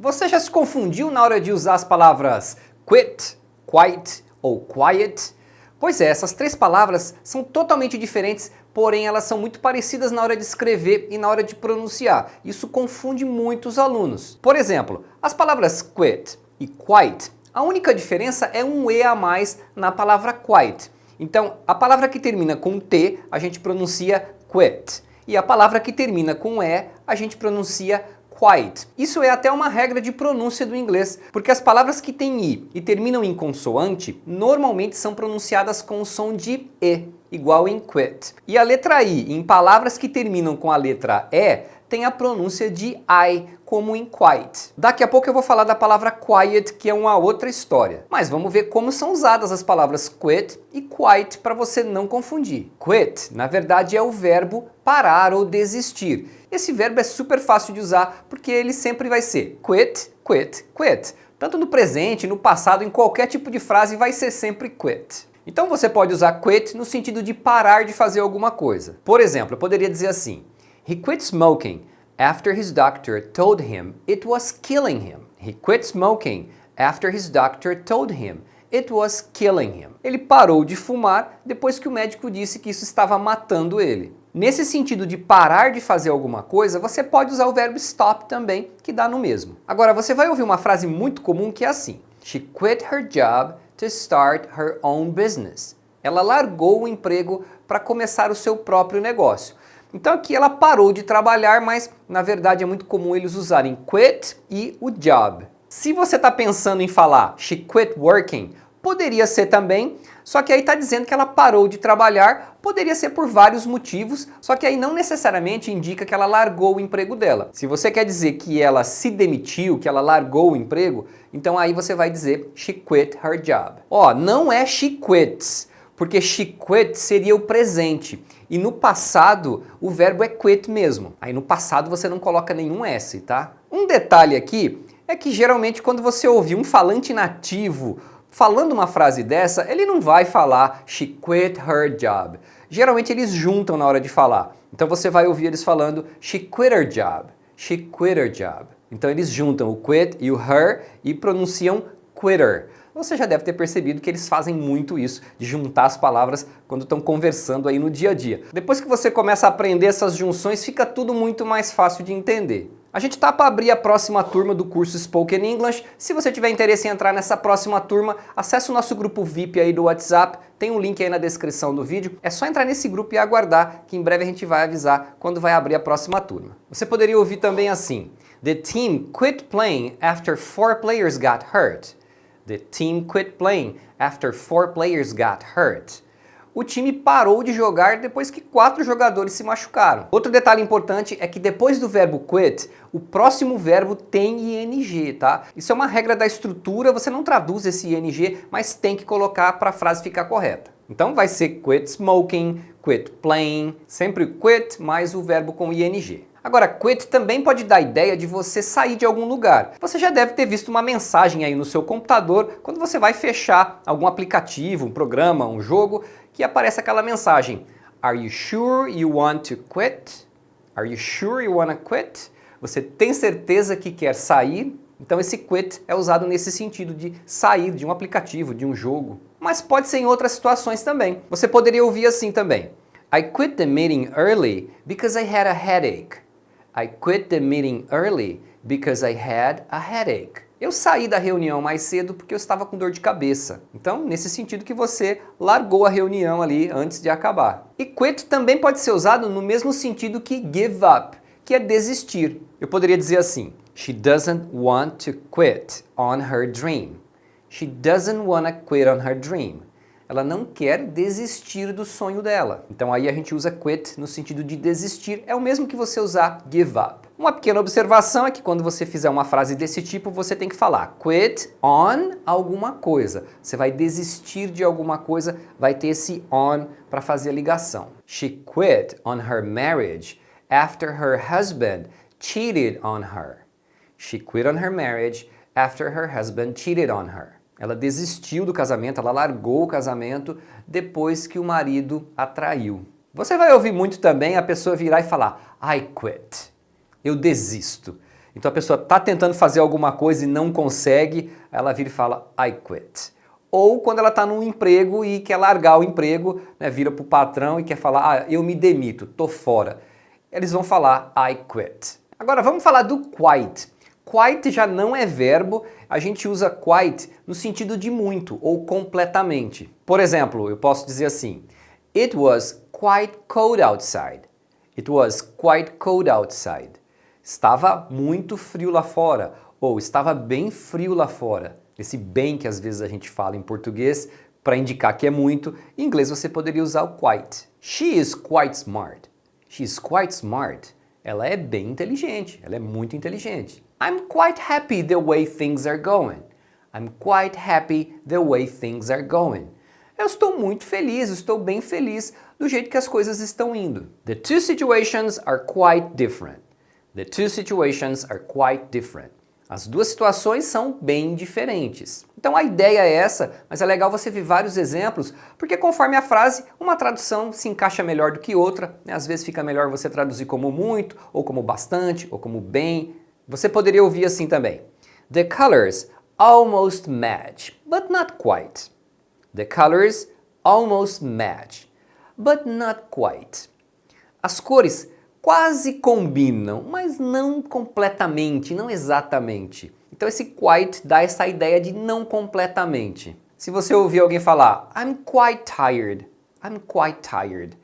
Você já se confundiu na hora de usar as palavras quit, quiet ou quiet? Pois é, essas três palavras são totalmente diferentes, porém elas são muito parecidas na hora de escrever e na hora de pronunciar. Isso confunde muito os alunos. Por exemplo, as palavras quit e quiet, a única diferença é um E a mais na palavra quiet. Então, a palavra que termina com T, a gente pronuncia quit. E a palavra que termina com E, a gente pronuncia quiet. Isso é até uma regra de pronúncia do inglês, porque as palavras que têm I e terminam em consoante, normalmente são pronunciadas com o som de E, igual em quit. E a letra I, em palavras que terminam com a letra E, tem a pronúncia de I, como em quiet. Daqui a pouco eu vou falar da palavra quiet, que é uma outra história. Mas vamos ver como são usadas as palavras quit e quiet para você não confundir. Quit, na verdade, é o verbo parar ou desistir. Esse verbo é super fácil de usar porque ele sempre vai ser quit, quit, quit. Tanto no presente, no passado, em qualquer tipo de frase vai ser sempre quit. Então você pode usar quit no sentido de parar de fazer alguma coisa. Por exemplo, eu poderia dizer assim: He quit smoking after his doctor told him it was killing him. He quit smoking after his doctor told him it was killing him. Ele parou de fumar depois que o médico disse que isso estava matando ele. Nesse sentido de parar de fazer alguma coisa, você pode usar o verbo stop também, que dá no mesmo. Agora, você vai ouvir uma frase muito comum que é assim: She quit her job to start her own business. Ela largou o emprego para começar o seu próprio negócio. Então aqui ela parou de trabalhar, mas na verdade é muito comum eles usarem quit e o job. Se você está pensando em falar she quit working, poderia ser também, só que aí está dizendo que ela parou de trabalhar, poderia ser por vários motivos, só que aí não necessariamente indica que ela largou o emprego dela. Se você quer dizer que ela se demitiu, que ela largou o emprego, então aí você vai dizer she quit her job. Ó, não é she quits, porque she quit seria o presente. E no passado, o verbo é quit mesmo. Aí no passado você não coloca nenhum S, tá? Um detalhe aqui é que geralmente quando você ouvir um falante nativo falando uma frase dessa, ele não vai falar she quit her job. Geralmente eles juntam na hora de falar. Então você vai ouvir eles falando she quit her job, she quit her job. Então eles juntam o quit e o her e pronunciam quitter. Você já deve ter percebido que eles fazem muito isso, de juntar as palavras quando estão conversando aí no dia a dia. Depois que você começa a aprender essas junções, fica tudo muito mais fácil de entender. A gente tá para abrir a próxima turma do curso Spoken English. Se você tiver interesse em entrar nessa próxima turma, acesse o nosso grupo VIP aí do WhatsApp, tem um link aí na descrição do vídeo. É só entrar nesse grupo e aguardar, que em breve a gente vai avisar quando vai abrir a próxima turma. Você poderia ouvir também assim: The team quit playing after 4 players got hurt. The team quit playing after 4 players got hurt. O time parou de jogar depois que 4 jogadores se machucaram. Outro detalhe importante é que depois do verbo quit, o próximo verbo tem ing, tá? Isso é uma regra da estrutura, você não traduz esse ing, mas tem que colocar para a frase ficar correta. Então vai ser quit smoking, quit playing, sempre quit mais o verbo com ing. Agora, quit também pode dar a ideia de você sair de algum lugar. Você já deve ter visto uma mensagem aí no seu computador quando você vai fechar algum aplicativo, um programa, um jogo, que aparece aquela mensagem: Are you sure you want to quit? Are you sure you want to quit? Você tem certeza que quer sair? Então esse quit é usado nesse sentido de sair de um aplicativo, de um jogo. Mas pode ser em outras situações também. Você poderia ouvir assim também: I quit the meeting early because I had a headache. I quit the meeting early because I had a headache. Eu saí da reunião mais cedo porque eu estava com dor de cabeça. Então, nesse sentido que você largou a reunião ali antes de acabar. E quit também pode ser usado no mesmo sentido que give up, que é desistir. Eu poderia dizer assim: She doesn't want to quit on her dream. She doesn't want to quit on her dream. Ela não quer desistir do sonho dela. Então aí a gente usa quit no sentido de desistir. É o mesmo que você usar give up. Uma pequena observação é que quando você fizer uma frase desse tipo, você tem que falar quit on alguma coisa. Você vai desistir de alguma coisa, vai ter esse on para fazer a ligação. She quit on her marriage after her husband cheated on her. She quit on her marriage after her husband cheated on her. Ela desistiu do casamento, ela largou o casamento depois que o marido a traiu. Você vai ouvir muito também a pessoa virar e falar I quit. Eu desisto. Então a pessoa está tentando fazer alguma coisa e não consegue, ela vira e fala I quit. Ou quando ela está num emprego e quer largar o emprego, né, vira para o patrão e quer falar, eu me demito, tô fora. Eles vão falar I quit. Agora vamos falar do quite. Quite já não é verbo, a gente usa quite no sentido de muito ou completamente. Por exemplo, eu posso dizer assim, It was quite cold outside. It was quite cold outside. Estava muito frio lá fora, ou estava bem frio lá fora. Esse bem que às vezes a gente fala em português para indicar que é muito, em inglês você poderia usar o quite. She is quite smart. She is quite smart. Ela é bem inteligente, ela é muito inteligente. I'm quite happy the way things are going. I'm quite happy the way things are going. Eu estou muito feliz, estou bem feliz do jeito que as coisas estão indo. The two situations are quite different. The two situations are quite different. As duas situações são bem diferentes. Então a ideia é essa, mas é legal você ver vários exemplos, porque conforme a frase, uma tradução se encaixa melhor do que outra, né? Às vezes fica melhor você traduzir como muito, ou como bastante, ou como bem. Você poderia ouvir assim também. The colors almost match, but not quite. The colors almost match, but not quite. As cores quase combinam, mas não completamente, não exatamente. Então esse quite dá essa ideia de não completamente. Se você ouvir alguém falar I'm quite tired, I'm quite tired.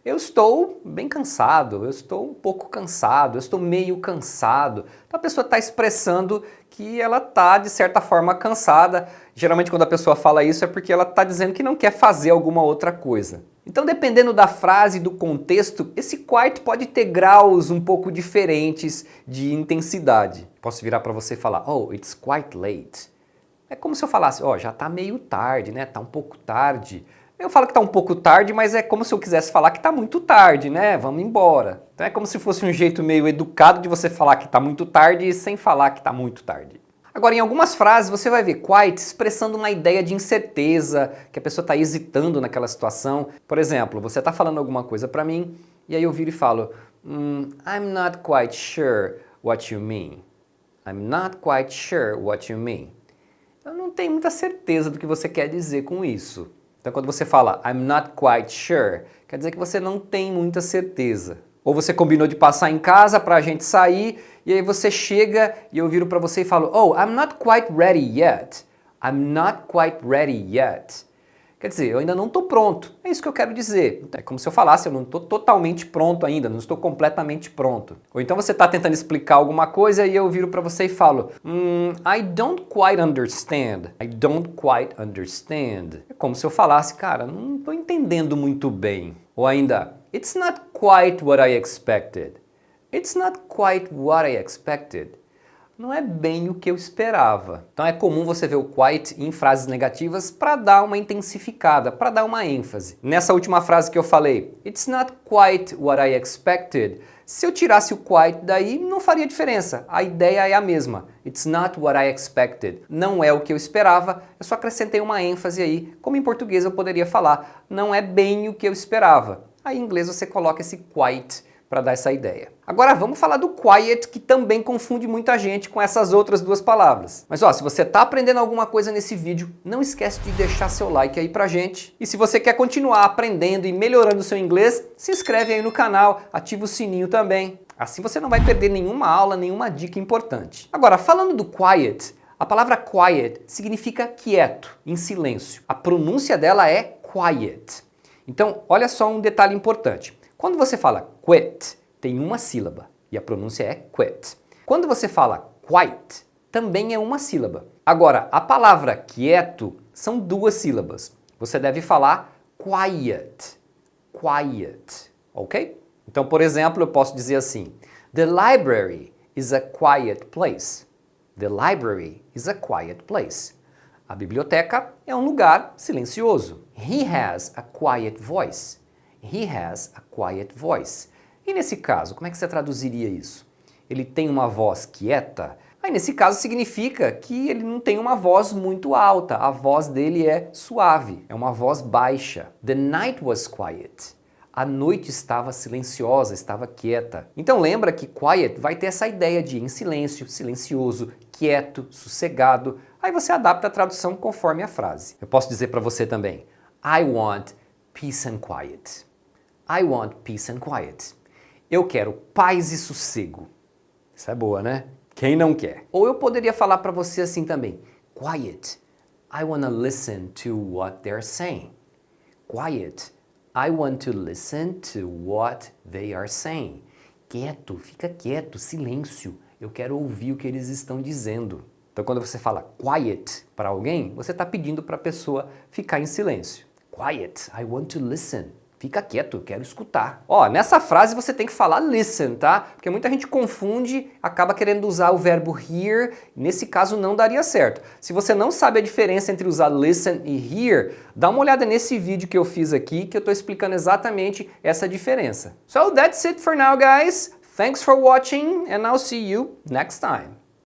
Eu estou bem cansado, eu estou um pouco cansado, eu estou meio cansado. Então a pessoa está expressando que ela está, de certa forma, cansada. Geralmente quando a pessoa fala isso é porque ela está dizendo que não quer fazer alguma outra coisa. Então, dependendo da frase e do contexto, esse quite pode ter graus um pouco diferentes de intensidade. Posso virar para você e falar, oh, it's quite late. É como se eu falasse, já está meio tarde, né? Está um pouco tarde. Eu falo que está um pouco tarde, mas é como se eu quisesse falar que está muito tarde, né? Vamos embora. Então é como se fosse um jeito meio educado de você falar que está muito tarde sem falar que está muito tarde. Agora, em algumas frases você vai ver quite expressando uma ideia de incerteza, que a pessoa está hesitando naquela situação. Por exemplo, você está falando alguma coisa para mim, e aí eu viro e falo, I'm not quite sure what you mean. I'm not quite sure what you mean. Eu não tenho muita certeza do que você quer dizer com isso. Então, quando você fala I'm not quite sure, quer dizer que você não tem muita certeza. Ou você combinou de passar em casa para a gente sair, e aí você chega e eu viro para você e falo, oh, I'm not quite ready yet. I'm not quite ready yet. Quer dizer, eu ainda não estou pronto. É isso que eu quero dizer. É como se eu falasse, eu não estou totalmente pronto ainda, não estou completamente pronto. Ou então você está tentando explicar alguma coisa e eu viro para você e falo, I don't quite understand. I don't quite understand. É como se eu falasse, cara, não estou entendendo muito bem. Ou ainda, it's not quite what I expected. It's not quite what I expected. Não é bem o que eu esperava. Então é comum você ver o quite em frases negativas para dar uma intensificada, para dar uma ênfase. Nessa última frase que eu falei, it's not quite what I expected, se eu tirasse o quite daí não faria diferença. A ideia é a mesma. It's not what I expected. Não é o que eu esperava, eu só acrescentei uma ênfase aí. Como em português eu poderia falar, não é bem o que eu esperava. Aí em inglês você coloca esse quite para dar essa ideia. Agora vamos falar do quiet, que também confunde muita gente com essas outras duas palavras. Mas se você está aprendendo alguma coisa nesse vídeo, não esquece de deixar seu like aí pra gente. E se você quer continuar aprendendo e melhorando o seu inglês, se inscreve aí no canal, ativa o sininho também. Assim você não vai perder nenhuma aula, nenhuma dica importante. Agora, falando do quiet, a palavra quiet significa quieto, em silêncio. A pronúncia dela é quiet. Então, olha só um detalhe importante. Quando você fala quit, tem uma sílaba e a pronúncia é quit. Quando você fala quiet, também é uma sílaba. Agora, a palavra quieto são duas sílabas. Você deve falar quiet, quiet, ok? Então, por exemplo, eu posso dizer assim, the library is a quiet place. The library is a quiet place. A biblioteca é um lugar silencioso. He has a quiet voice. He has a quiet voice. E nesse caso, como é que você traduziria isso? Ele tem uma voz quieta? Aí nesse caso significa que ele não tem uma voz muito alta. A voz dele é suave, é uma voz baixa. The night was quiet. A noite estava silenciosa, estava quieta. Então lembra que quiet vai ter essa ideia de em silêncio, silencioso, quieto, sossegado. Aí você adapta a tradução conforme a frase. Eu posso dizer para você também, I want peace and quiet. I want peace and quiet. Eu quero paz e sossego. Isso é boa, né? Quem não quer? Ou eu poderia falar para você assim também, quiet. I want to listen to what they're saying. Quiet. I want to listen to what they are saying. Quieto, fica quieto, silêncio. Eu quero ouvir o que eles estão dizendo. Então quando você fala quiet para alguém, você está pedindo para a pessoa ficar em silêncio. Quiet, I want to listen. Fica quieto, eu quero escutar. Ó, nessa frase você tem que falar listen, tá? Porque muita gente confunde, acaba querendo usar o verbo hear, nesse caso não daria certo. Se você não sabe a diferença entre usar listen e hear, dá uma olhada nesse vídeo que eu fiz aqui, que eu tô explicando exatamente essa diferença. So that's it for now, guys. Thanks for watching and I'll see you next time.